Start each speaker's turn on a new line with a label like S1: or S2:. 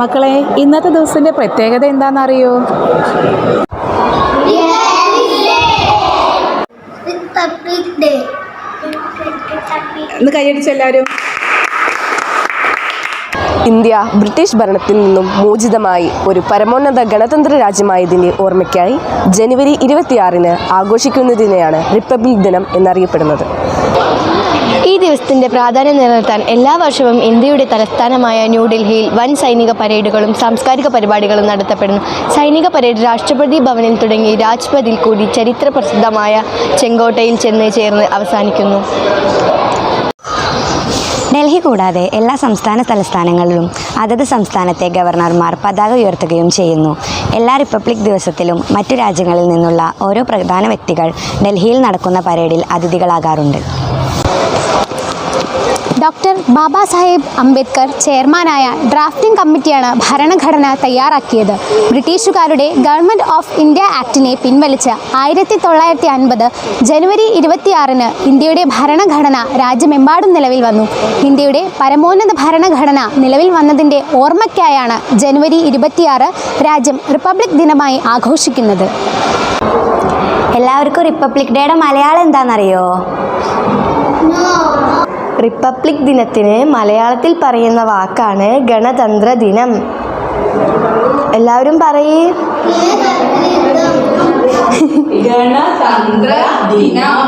S1: മക്കളെ, ഇന്നത്തെ ദിവസത്തിന്റെ പ്രത്യേകത എന്താണെന്നറിയോ? ഒന്ന് കൈയടിച്ച് എല്ലാവരും.
S2: ഇന്ത്യ ബ്രിട്ടീഷ് ഭരണത്തിൽ നിന്നും മോചിതമായി ഒരു പരമോന്നത ഗണതന്ത്ര രാജ്യമായതിൻ്റെ ഓർമ്മയ്ക്കായി ജനുവരി 26 ആഘോഷിക്കുന്നതിനെയാണ് റിപ്പബ്ലിക് ദിനം എന്നറിയപ്പെടുന്നത്.
S3: ഈ ദിവസത്തിൻ്റെ പ്രാധാന്യം നിലനിർത്താൻ എല്ലാ വർഷവും ഇന്ത്യയുടെ തലസ്ഥാനമായ ന്യൂഡൽഹിയിൽ വൻ സൈനിക പരേഡുകളും സാംസ്കാരിക പരിപാടികളും നടത്തപ്പെടുന്നു. സൈനിക പരേഡ് രാഷ്ട്രപതി ഭവനിൽ തുടങ്ങി രാജ്പഥിൽ കൂടി ചരിത്ര പ്രസിദ്ധമായ ചെങ്കോട്ടയിൽ ചെന്ന് ചേർന്ന് അവസാനിക്കുന്നു.
S4: ഡൽഹി കൂടാതെ എല്ലാ സംസ്ഥാന തലസ്ഥാനങ്ങളിലും അതത് സംസ്ഥാനത്തെ ഗവർണർമാർ പതാക ഉയർത്തുകയും ചെയ്യുന്നു. എല്ലാ റിപ്പബ്ലിക് ദിവസത്തിലും മറ്റു രാജ്യങ്ങളിൽ നിന്നുള്ള ഓരോ പ്രധാന വ്യക്തികൾ ഡൽഹിയിൽ നടക്കുന്ന പരേഡിൽ അതിഥികളാകാറുണ്ട്.
S5: ഡോക്ടർ ബാബാ സാഹേബ് അംബേദ്കർ ചെയർമാനായ ഡ്രാഫ്റ്റിംഗ് കമ്മിറ്റിയാണ് ഭരണഘടന തയ്യാറാക്കിയത്. ബ്രിട്ടീഷുകാരുടെ ഗവൺമെൻറ് ഓഫ് ഇന്ത്യ ആക്ടിനെ പിൻവലിച്ച് 1950 ജനുവരി 26 ഇന്ത്യയുടെ ഭരണഘടന രാജ്യമെമ്പാടും നിലവിൽ വന്നു. ഇന്ത്യയുടെ പരമോന്നത ഭരണഘടന നിലവിൽ വന്നതിൻ്റെ ഓർമ്മയ്ക്കായാണ് ജനുവരി 26 രാജ്യം റിപ്പബ്ലിക് ദിനമായി ആഘോഷിക്കുന്നത്.
S4: എല്ലാവർക്കും റിപ്പബ്ലിക് ഡേയുടെ മലയാളം എന്താണെന്നറിയോ?
S3: റിപ്പബ്ലിക് ദിനത്തിന് മലയാളത്തിൽ പറയുന്ന വാക്കാണ് ഗണതന്ത്ര ദിനം. എല്ലാവരും പറയേ.
S1: ഗണതന്ത്ര ദിനം.